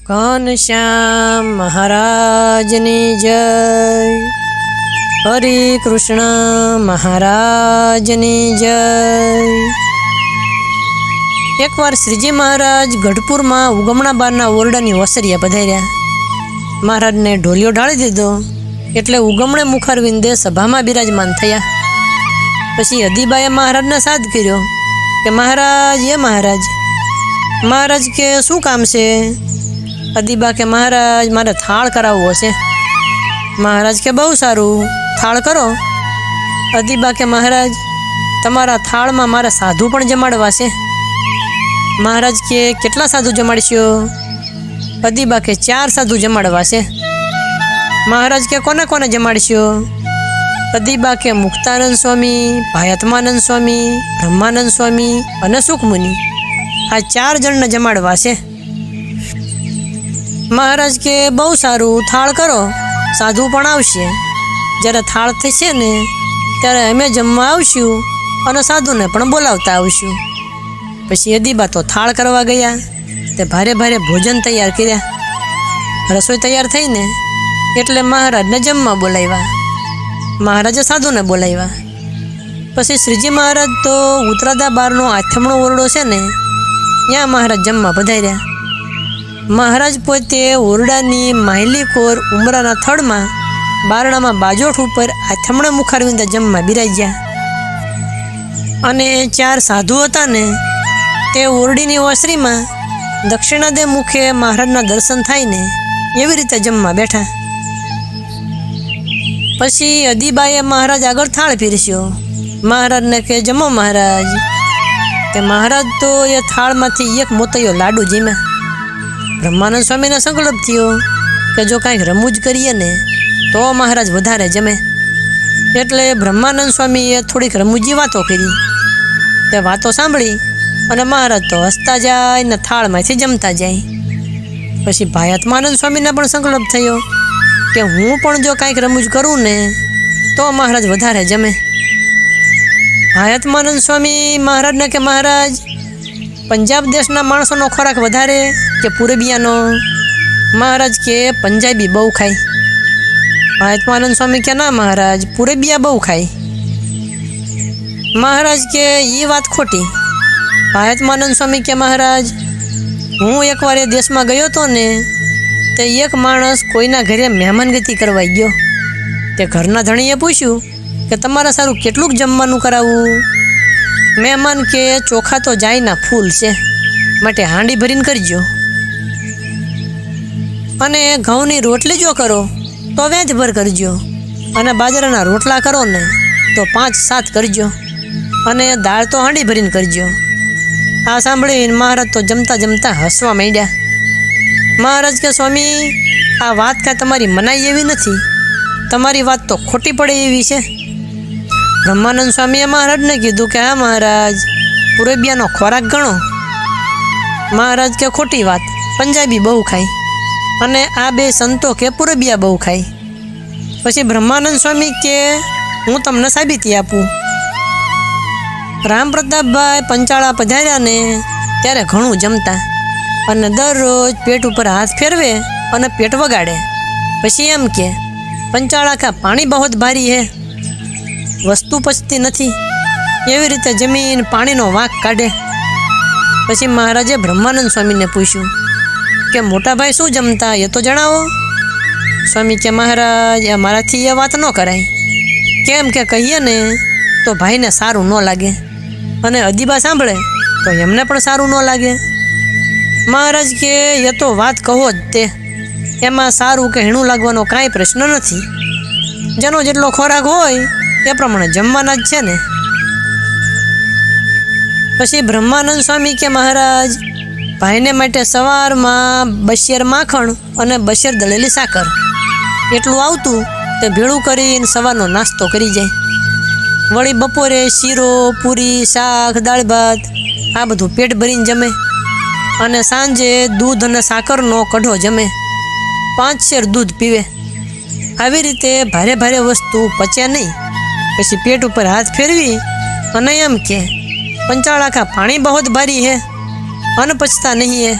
ઘનશ્યામ મહારાજની જય, હરે કૃષ્ણ મહારાજની જય। એકવાર શ્રીજી મહારાજ ગઢપુરમાં ઉગમણા બારના ઓરડાની ઓસરિયા પધાર્યા। મહારાજને ઢોલિયો ઢાળી દીધો એટલે ઉગમણે મુખારવિંદે સભામાં બિરાજમાન થયા। પછી અદીબાએ મહારાજને સાદ કર્યો કે મહારાજ મહારાજ કે શું કામ છે? અદીબા કે મહારાજ મારે થાળ કરાવવો છે। મહારાજ કે બહુ સારું, થાળ કરો। અદીબા કે મહારાજ તમારા થાળમાં મારે સાધુ પણ જમાડવા છે। મહારાજ કે કેટલા સાધુ જમાડશો? અદીબા કે 4 સાધુ જમાડવા છે। મહારાજ કે કોને કોને જમાડશો? અદીબા કે મુક્તાનંદ સ્વામી, ભાયાત્માનંદ સ્વામી, બ્રહ્માનંદ સ્વામી અને સુખમુનિ, આ 4 જણને જમાડવા છે। મહારાજ કે બહુ સારું, થાળ કરો, સાધુ પણ આવશે। જ્યારે થાળ થશે ને ત્યારે અમે જમવા આવશું અને સાધુને પણ બોલાવતા આવશું। પછી અદીબા તો થાળ કરવા ગયા, તે ભારે ભારે ભોજન તૈયાર કર્યા। રસોઈ તૈયાર થઈને એટલે મહારાજને જમવા બોલાવ્યા। મહારાજે સાધુને બોલાવ્યા। પછી શ્રીજી મહારાજ તો ઉતરાદા બારનો આથમણો ઓરડો છે ને ત્યાં મહારાજ જમવા પધાર્યા। મહારાજ પોતે ઓરડાની માહિલી કોર ઉમરાના થડમાં બારણામાં બાજોઠ ઉપર આથમણે મુખારવિંદે જમવા બિરાજ્યા। અને 4 સાધુ હતા ને તે ઓરડીની ઓસરીમાં દક્ષિણાદે મુખે મહારાજના દર્શન થાય ને એવી રીતે જમવા બેઠા। પછી અદીબાએ મહારાજ આગળ થાળ પીરસ્યો। મહારાજને કે જમો મહારાજ। તે મહારાજ તો એ થાળમાંથી એક મોતૈયો લાડુ જીમ્યા। બ્રહ્માનંદ સ્વામીને સંકલ્પ થયો કે જો કાંઈક રમૂજ કરીએ ને તો મહારાજ વધારે જમે। એટલે બ્રહ્માનંદ સ્વામીએ થોડીક રમૂજી વાતો કરી। તે વાતો સાંભળી અને મહારાજ તો હસતા જાય ને થાળમાંથી જમતા જાય। પછી ભાયાત્માનંદ સ્વામીને પણ સંકલ્પ થયો કે હું પણ જો કાંઈક રમૂજ કરું ને તો મહારાજ વધારે જમે। ભાયાત્માનંદ સ્વામી મહારાજને કે મહારાજ પંજાબ દેશના માણસોનો ખોરાક વધારે કે પૂરબિયાનો? મહારાજ કે પંજાબી બહુ ખાય। ભાયાત્માનંદ સ્વામી કે ના મહારાજ, પૂરબિયા બહુ ખાય। મહારાજ કે એ વાત ખોટી। ભાયાત્માનંદ સ્વામી કે મહારાજ હું એકવાર એ દેશમાં ગયો હતો ને તે એક માણસ કોઈના ઘરે મહેમાનગતિ કરવા ગયો। તે ઘરના ધણીએ પૂછ્યું કે તમારે સારું કેટલુંક જમવાનું કરાવવું? મહેમાન કે ચોખા તો જાયના ફૂલ છે, માટે હાંડી ભરીને કરજો। અને ઘઉંની રોટલી જો કરો તો વેંધભર કરજો, અને બાજરાના રોટલા કરો ને તો 5-7 કરજો, અને દાળ તો હાંડી ભરીને કરજો। આ સાંભળીને મહારાજ તો જમતા જમતા હસવા માંડ્યા। મહારાજ કે સ્વામી આ વાત કાંઈ તમારી મનાઈ એવી નથી, તમારી વાત તો ખોટી પડે એવી છે। બ્રહ્માનંદ સ્વામીએ મહારાજને કીધું કે હા મહારાજ, પૂરબિયાનો ખોરાક ગણો। મહારાજ કે ખોટી વાત, પંજાબી બહુ ખાય અને આ 2 સંતો કે પૂરબિયા બહુ ખાય। પછી બ્રહ્માનંદ સ્વામી કે હું તમને સાબિતી આપું। રામ પ્રતાપભાઈ પંચાળા પધાર્યા ને ત્યારે ઘણું જમતા અને દરરોજ પેટ ઉપર હાથ ફેરવે અને પેટ વગાડે। પછી એમ કે પંચાળા કા પાણી બહુત ભારી હે, વસ્તુ પચતી નથી, એવી રીતે જમીન પાણીનો વાંક કાઢે। પછી મહારાજે બ્રહ્માનંદ સ્વામીને પૂછ્યું કે મોટાભાઈ શું જમતા એ તો જણાવો। સ્વામી કે મહારાજ મારાથી એ વાત ન કરાય, કેમ કે કહીએ ને તો ભાઈને સારું ન લાગે, અને અદીબા સાંભળે તો એમને પણ સારું ન લાગે। મહારાજ કે એ તો વાત કહો જ તે, એમાં સારું કે હીણું લાગવાનો કાંઈ પ્રશ્ન નથી। જેનો જેટલો ખોરાક હોય એ પ્રમાણે જમવાના જ છે ને। પછી બ્રહ્માનંદ સ્વામી કે મહારાજ ભાઈને માટે સવારમાં 2 શેર માખણ અને 2 શેર દળેલી સાકર એટલું આવતું તે ભેળું કરીને સવારનો નાસ્તો કરી જાય। વળી બપોરે શીરો, પૂરી, શાક, દાળ ભાત આ બધું પેટ ભરીને જમે, અને સાંજે દૂધ અને સાકરનો કઢો જમે, 5 શેર દૂધ પીવે। આવી રીતે ભારે ભારે વસ્તુ પચે નહીં। પછી પેટ ઉપર હાથ ફેરવી અને એમ કે पंचाला का पानी बहुत भारी है, अन पचता नहीं है।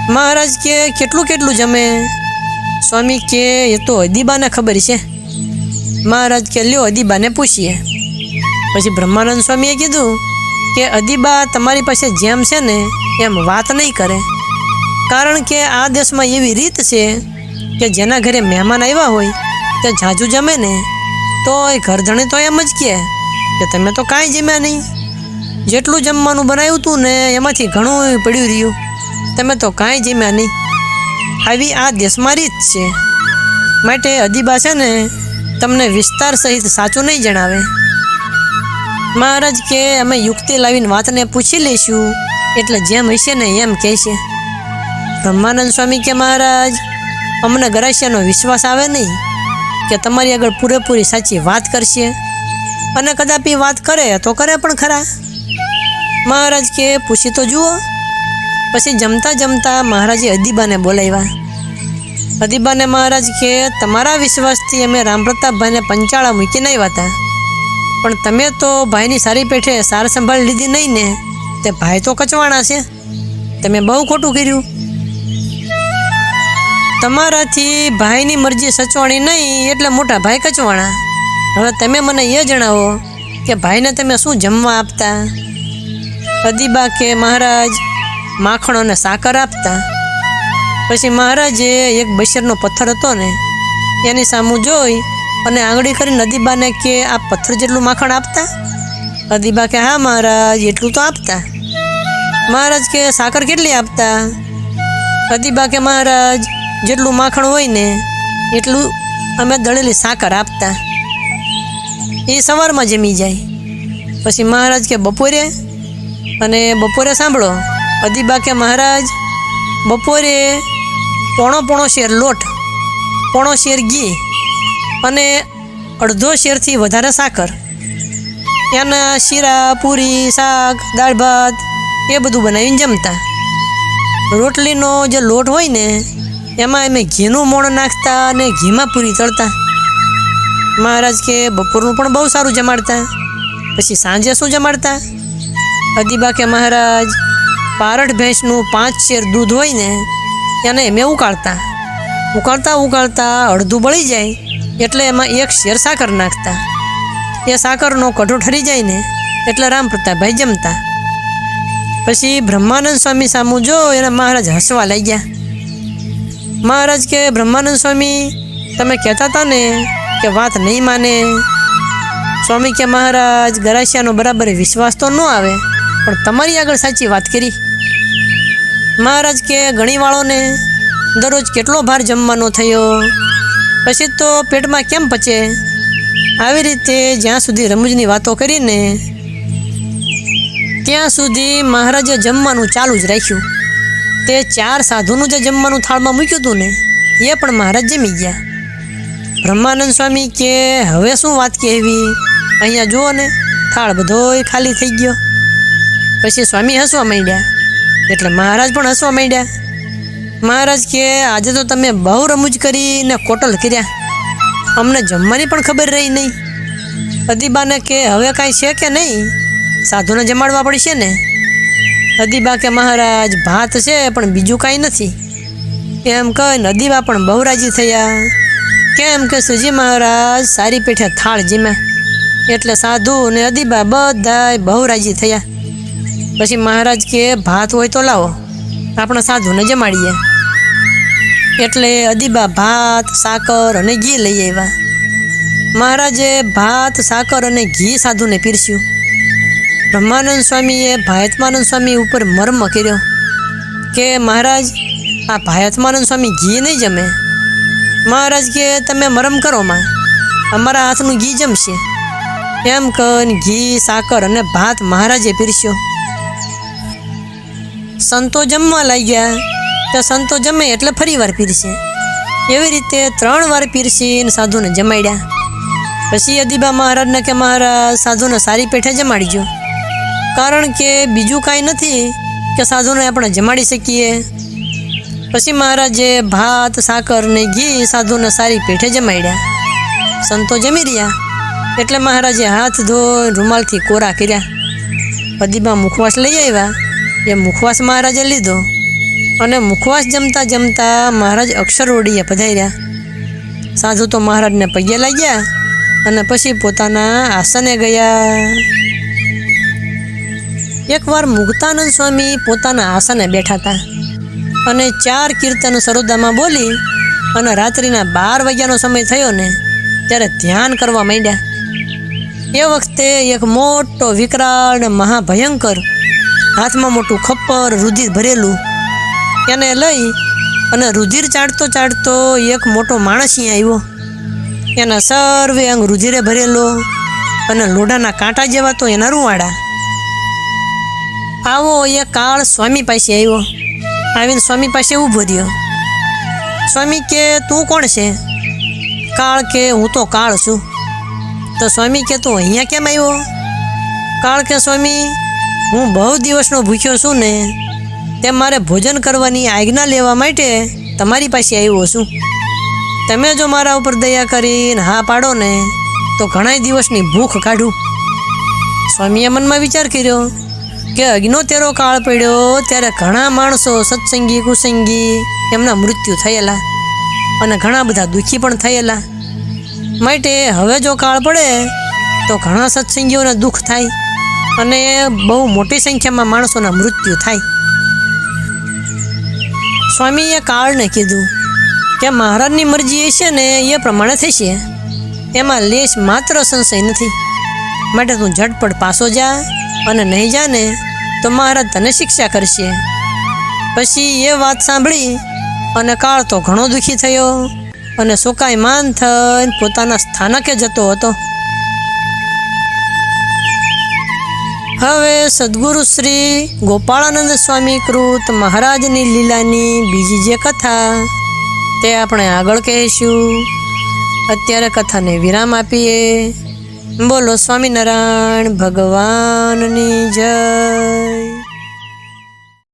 મહારાજ કે કેટલું કેટલું જમે? સ્વામી કે એ તો અદીબાને ખબર છે. મહારાજ કે લ્યો અદીબાને પૂછીએ. પછી બ્રહ્માનંદ સ્વામીએ કીધું કે અદીબા તમારી પાસે જેમ છે ને એમ વાત નહીં કરે, કારણ કે આ દેશમાં એવી રીત છે કે જેના ઘરે મહેમાન આવ્યા હોય તે ઝાઝું જમે ને તો એ ઘરધણી તો એમ જ કહે કે તમે તો કાંઈ જમ્યા નહીં, જેટલું જમવાનું બનાવ્યું હતું ને એમાંથી ઘણું પડ્યું રહ્યું, તમે તો કાંઈ જમ્યા નહીં. આવી આ દેશમાં રીત છે. માટે અદીબા છે ને તમને વિસ્તાર સહિત સાચું નહીં જણાવે. મહારાજ કે અમે યુક્તિ લાવીને વાતને પૂછી લઈશું, એટલે જેમ હશે ને એમ કહેશે. બ્રહ્માનંદ સ્વામી કે મહારાજ અમને ગરાસિયાનો વિશ્વાસ આવે નહીં કે તમારી આગળ પૂરેપૂરી સાચી વાત કરશે, અને કદાપી વાત કરે તો કરે પણ ખરા. મહારાજ કે પૂછી તો જુઓ. પછી જમતા જમતા મહારાજે અદીબાને બોલાવ્યા. અદીબાને મહારાજ કે તમારા વિશ્વાસથી અમે રામપ્રતાપભાઈને પંચાળા મૂકીને આવ્યા હતા, પણ તમે તો ભાઈની સારી પેઠે સાર સંભાળ લીધી નહીં ને, તે ભાઈ તો કચવાણા છે, તમે બહુ ખોટું કર્યું. તમારાથી ભાઈની મરજી સચવાણી નહીં એટલે મોટા ભાઈ કચવાણા. હવે તમે મને એ જણાવો કે ભાઈને તમે શું જમવા આપતા? અદીબા કે મહારાજ માખણ અને સાકર આપતા. પછી મહારાજે એક બશેરનો પથ્થર હતો ને એની સામું જોઈ અને આંગળી કરીને અદીબાને કે આ પથ્થર જેટલું માખણ આપતા? અદીબા કે હા મહારાજ એટલું તો આપતા. મહારાજ કે સાકર કેટલી આપતા? અદીબા કે મહારાજ જેટલું માખણ હોય ને એટલું અમે દળેલી સાકર આપતા, એ સવારમાં જમી જાય. પછી મહારાજ કે બપોરે? અને બપોરે સાંભળો. અદીબા કે મહારાજ બપોરે પોણો શેર લોટ, પોણો શેર ઘી અને અડધો શેરથી વધારે સાકર, એના શીરા, પૂરી, શાક, દાળ ભાત એ બધું બનાવીને જમતા. રોટલીનો જે લોટ હોય ને એમાં અમે ઘીનું મોણ નાખતા અને ઘીમાં પૂરી તળતા. મહારાજ કે બપોરનું પણ બહુ સારું જમાડતા. પછી સાંજે શું જમાડતા? અદીબા કે મહારાજ પારઠ ભેંસનું 5 શેર દૂધ હોય ને એને અમે ઉકાળતા અડધું બળી જાય એટલે એમાં 1 શેર સાકર નાખતા. એ સાકરનો કઢો ઠરી જાય ને એટલે રામપ્રતાપભાઈ જમતા. પછી બ્રહ્માનંદ સ્વામી સામું જો એના મહારાજ હસવા લાગ્યા. મહારાજ કે બ્રહ્માનંદ સ્વામી તમે કહેતા હતા ને કે વાત નહીં માને. સ્વામી કે મહારાજ ગરાસિયાનો બરાબર વિશ્વાસ તો ન આવે, પણ તમારી આગળ સાચી વાત કરી. મહારાજ કે ગણીવાળોને દરરોજ કેટલો ભાર જમવાનો થયો, પછી તો પેટમાં કેમ પચે? આવી રીતે જ્યાં સુધી રમૂજની વાતો કરીને ત્યાં સુધી મહારાજે જમવાનું ચાલુ જ રાખ્યું. તે 4 સાધુનું જે જમવાનું થાળમાં મૂક્યું હતું ને એ પણ મહારાજ જમી ગયા. બ્રહ્માનંદ સ્વામી કે હવે શું વાત કહેવી, અહીંયા જુઓ ને થાળ બધોય ખાલી થઈ ગયો. પછી સ્વામી હસવા માંડ્યા એટલે મહારાજ પણ હસવા માંડ્યા. મહારાજ કે આજે તો તમે બહુ રમૂજ કરીને કોટલ કર્યા, અમને જમવાની પણ ખબર રહી નહીં. અદીબાને કે હવે કાંઈ છે કે નહીં? સાધુને જમાડવા પડશે ને. અદીબા કે મહારાજ ભાત છે પણ બીજું કાંઈ નથી. એમ કહીને અદીબા પણ બહુ રાજી થયા. કેમ કે શ્રીજી મહારાજ સારી પેઠે થાળ જીમ્યા એટલે સાધુ ને અદીબા બધાય બહુ રાજી થયા. પછી મહારાજ કે ભાત હોય તો લાવો, આપણે સાધુને જમાડીએ. એટલે અદીબા ભાત, સાકર અને ઘી લઈ આવ્યા. મહારાજે ભાત, સાકર અને ઘી સાધુને પીરસ્યું. બ્રહ્માનંદ સ્વામીએ ભાયતમાનંદ સ્વામી ઉપર મર્મ કર્યો કે મહારાજ આ ભાયતમાનંદ સ્વામી ઘી નહીં જમે. મહારાજ કે તમે મરમ કરો માં, અમારા હાથનું ઘી જમશે. એમ કહીને ઘી, સાકર અને ભાત મહારાજે પીરસ્યો. સંતો જમવા લાગ્યા તો સંતો જમે એટલે ફરી વાર પીરસે. એવી રીતે 3 વાર પીરસીને સાધુને જમાડ્યા. પછી અદીબા મહારાજને કે મહારાજ સાધુને સારી પેઠે જમાડીજો, કારણ કે બીજું કાંઈ નથી કે સાધુને આપણે જમાડી શકીએ. પછી મહારાજે ભાત, સાકર ને ઘી સાધુને સારી પેઠે જમાડ્યા. સંતો જમી રહ્યા એટલે મહારાજે હાથ ધોઈ રૂમાલથી કોરા કર્યા. અદીબા મુખવાસ લઈ આવ્યા. એ મુખવાસ મહારાજે લીધો અને મુખવાસ જમતા જમતા મહારાજ અક્ષરવડીએ પધાર્યા. સાધુ તો મહારાજને પગે લાગ્યા અને પછી પોતાના આસને ગયા. એકવાર મુક્તાનંદ સ્વામી પોતાના આસને બેઠા હતા અને 4 કીર્તન સરોદામાં બોલી અને રાત્રિના 12 વાગ્યાનો સમય થયો ને ત્યારે ધ્યાન કરવા માંડ્યા. એ વખતે એક મોટો વિકરાળ ને મહાભયંકર હાથમાં મોટું ખપ્પર રુધિર ભરેલું એને લઈ અને રુધિર ચાટતો ચાટતો એક મોટો માણસ અહીંયા આવ્યો. એના સર્વે અંગ રુધિરે ભરેલો અને લોઢાના કાંટા જેવા તો એના રૂવાડા. આવો એ કાળ સ્વામી પાસે આવ્યો. આવીને સ્વામી પાસે ઊભો રહ્યો. સ્વામી કે તું કોણ છે? કાળ કે હું તો કાળ છું. તો સ્વામી કે તું અહીંયા કેમ આવ્યો? કાળ કે સ્વામી હું બહુ દિવસનો ભૂખ્યો છું ને તેમ મારે ભોજન કરવાની આજ્ઞા લેવા માટે તમારી પાસે આવ્યો છું. તમે જો મારા ઉપર દયા કરીને હા પાડો ને તો ઘણા દિવસની ભૂખ કાઢું. સ્વામીએ મનમાં વિચાર કર્યો કે અગ્નોતેરો કાળ પડ્યો ત્યારે ઘણા માણસો સત્સંગી કુસંગી એમના મૃત્યુ થયેલા અને ઘણા બધા દુઃખી પણ થયેલા. માટે હવે જો કાળ પડે તો ઘણા સત્સંગીઓને દુઃખ થાય અને બહુ મોટી સંખ્યામાં માણસોના મૃત્યુ થાય. સ્વામીએ કાળને કીધું કે મહારાજની મરજી હશે ને એ પ્રમાણે થશે, એમાં લેશ માત્ર સંશય નથી. માટે તું ઝટપટ પાછો જા અને નહીં જા ને તો મહારાજ તને શિક્ષા કરશે. પછી એ વાત સાંભળી અને કાળ તો ઘણો દુઃખી થયો અને શોકાયમાન થઈને પોતાના સ્થાનકે જતો હતો. હવે સદગુરુ શ્રી ગોપાળાનંદ સ્વામી કૃત મહારાજની લીલાની બીજી જે કથા તે આપણે આગળ કહીશું. અત્યારે કથાને વિરામ આપીએ. બોલો સ્વામિનારાયણ ભગવાનની જય.